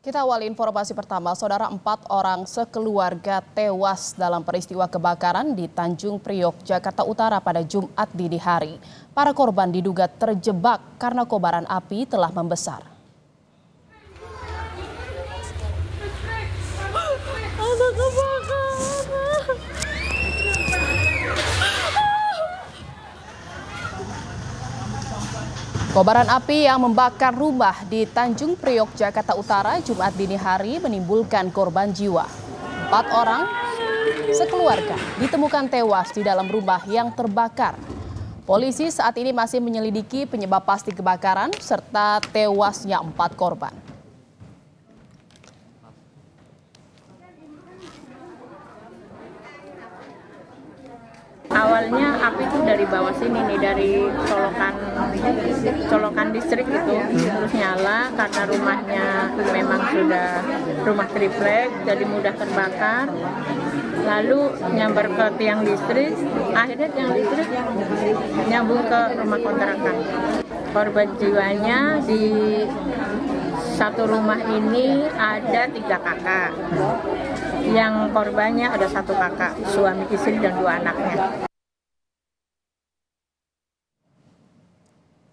Kita awali informasi pertama, saudara, 4 orang sekeluarga tewas dalam peristiwa kebakaran di Tanjung Priok, Jakarta Utara pada Jumat dini hari. Para korban diduga terjebak karena kobaran api telah membesar. Kobaran api yang membakar rumah di Tanjung Priok, Jakarta Utara, Jumat dini hari menimbulkan korban jiwa. 4 orang sekeluarga ditemukan tewas di dalam rumah yang terbakar. Polisi saat ini masih menyelidiki penyebab pasti kebakaran serta tewasnya 4 korban. Awalnya api itu dari bawah sini nih, dari colokan listrik itu, terus nyala karena rumahnya memang sudah rumah triplek, jadi mudah terbakar. Lalu nyambar ke tiang listrik, akhirnya tiang listrik nyambung ke rumah kontrakan. Korban jiwanya di satu rumah ini ada 3 kakak. Yang korbannya ada 1 kakak, suami istri dan 2 anaknya.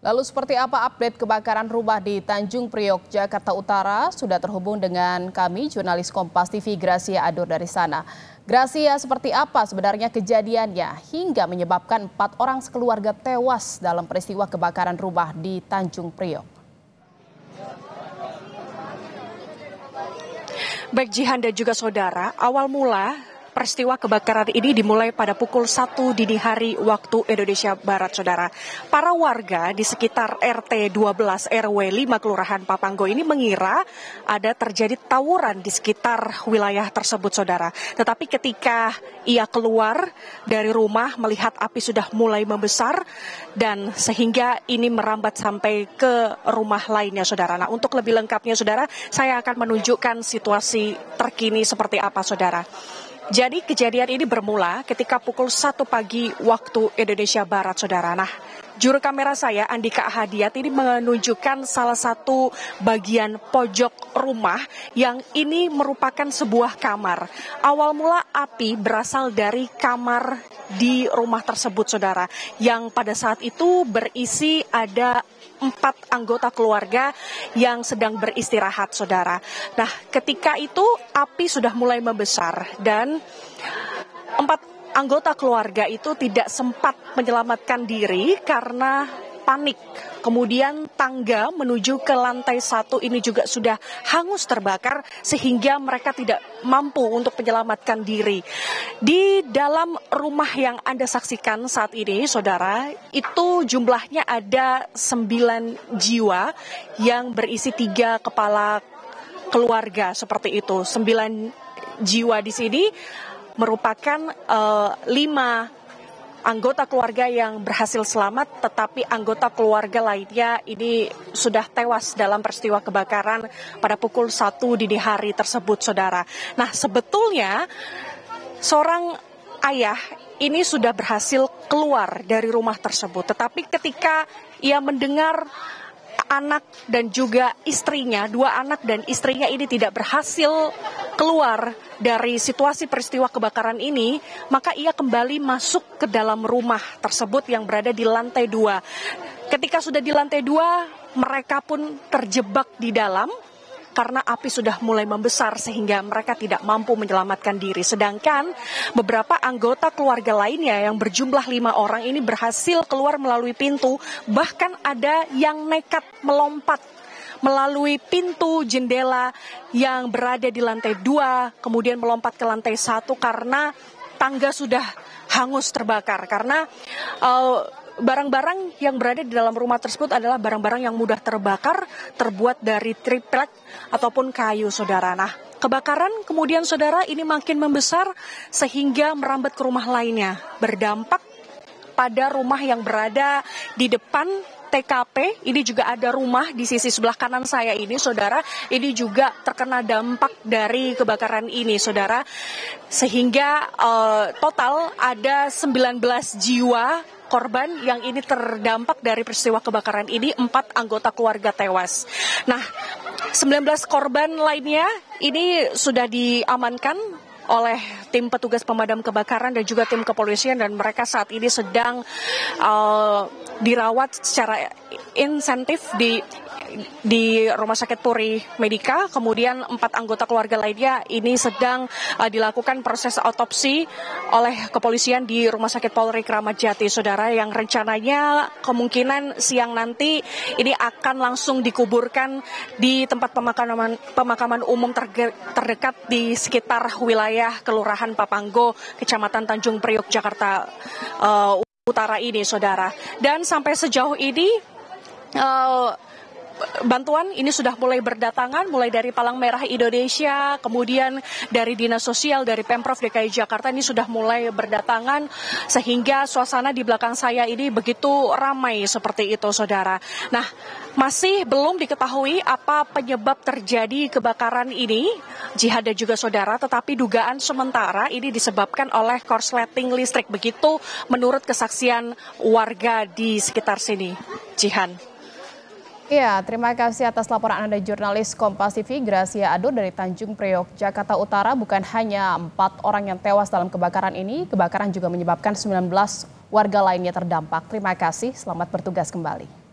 Lalu seperti apa update kebakaran rumah di Tanjung Priok, Jakarta Utara? Sudah terhubung dengan kami, jurnalis Kompas TV Gracia Adur dari sana. Gracia, seperti apa sebenarnya kejadiannya hingga menyebabkan 4 orang sekeluarga tewas dalam peristiwa kebakaran rumah di Tanjung Priok? Baik Jihan dan juga saudara, awal mula peristiwa kebakaran ini dimulai pada pukul 1 dini hari waktu Indonesia Barat, saudara. Para warga di sekitar RT 12 RW 5 Kelurahan Papanggo ini mengira ada terjadi tawuran di sekitar wilayah tersebut, saudara. Tetapi ketika ia keluar dari rumah melihat api sudah mulai membesar dan sehingga ini merambat sampai ke rumah lainnya, saudara. Nah, untuk lebih lengkapnya, saudara, saya akan menunjukkan situasi terkini seperti apa, saudara. Jadi kejadian ini bermula ketika pukul 1 pagi waktu Indonesia Barat, saudara. Nah, juru kamera saya, Andika Hadiat, ini menunjukkan salah satu bagian pojok rumah yang ini merupakan sebuah kamar. Awal mula api berasal dari kamar di rumah tersebut, saudara, yang pada saat itu berisi ada 4 anggota keluarga yang sedang beristirahat, saudara. Nah, ketika itu api sudah mulai membesar dan 4 anggota keluarga itu tidak sempat menyelamatkan diri karena panik. Kemudian tangga menuju ke lantai 1 ini juga sudah hangus terbakar sehingga mereka tidak mampu untuk menyelamatkan diri. Di dalam rumah yang Anda saksikan saat ini, saudara, itu jumlahnya ada 9 jiwa yang berisi 3 kepala keluarga seperti itu. 9 jiwa di sini merupakan 5 anggota keluarga yang berhasil selamat, tetapi anggota keluarga lainnya ini sudah tewas dalam peristiwa kebakaran pada pukul 1 dini hari tersebut, saudara. Nah, sebetulnya seorang ayah ini sudah berhasil keluar dari rumah tersebut, tetapi ketika ia mendengar anak dan juga istrinya, 2 anak dan istrinya ini tidak berhasil keluar dari situasi peristiwa kebakaran ini, maka ia kembali masuk ke dalam rumah tersebut yang berada di lantai 2. Ketika sudah di lantai 2, mereka pun terjebak di dalam karena api sudah mulai membesar sehingga mereka tidak mampu menyelamatkan diri. Sedangkan beberapa anggota keluarga lainnya yang berjumlah 5 orang ini berhasil keluar melalui pintu, bahkan ada yang nekat melompat melalui pintu jendela yang berada di lantai 2, kemudian melompat ke lantai 1 karena tangga sudah hangus terbakar. Karena barang-barang yang berada di dalam rumah tersebut adalah barang-barang yang mudah terbakar, terbuat dari triplek ataupun kayu, saudara. Nah, kebakaran kemudian, saudara, ini makin membesar sehingga merambat ke rumah lainnya, berdampak pada rumah yang berada di depan TKP. Ini juga ada rumah di sisi sebelah kanan saya ini, saudara. Ini juga terkena dampak dari kebakaran ini, saudara. Sehingga total ada 19 jiwa korban yang ini terdampak dari peristiwa kebakaran ini, 4 anggota keluarga tewas. Nah, 19 korban lainnya ini sudah diamankan oleh tim petugas pemadam kebakaran dan juga tim kepolisian, dan mereka saat ini sedang dirawat secara insentif di Rumah Sakit Puri Medika. Kemudian 4 anggota keluarga lainnya ini sedang dilakukan proses autopsi oleh kepolisian di Rumah Sakit Polri Kramat Jati, saudara, yang rencananya kemungkinan siang nanti ini akan langsung dikuburkan di tempat pemakaman umum terdekat di sekitar wilayah Kelurahan Papanggo, Kecamatan Tanjung Priok, Jakarta Utara ini, saudara. Dan sampai sejauh ini bantuan ini sudah mulai berdatangan, mulai dari Palang Merah Indonesia, kemudian dari Dinas Sosial, dari Pemprov DKI Jakarta ini sudah mulai berdatangan, sehingga suasana di belakang saya ini begitu ramai seperti itu, saudara. Nah, masih belum diketahui apa penyebab terjadi kebakaran ini, Jihan dan juga saudara, tetapi dugaan sementara ini disebabkan oleh korsleting listrik, begitu menurut kesaksian warga di sekitar sini, Jihan. Ya, terima kasih atas laporan Anda, jurnalis Kompas TV Gracia Ado dari Tanjung Priok, Jakarta Utara. Bukan hanya 4 orang yang tewas dalam kebakaran ini, kebakaran juga menyebabkan 19 warga lainnya terdampak. Terima kasih, selamat bertugas kembali.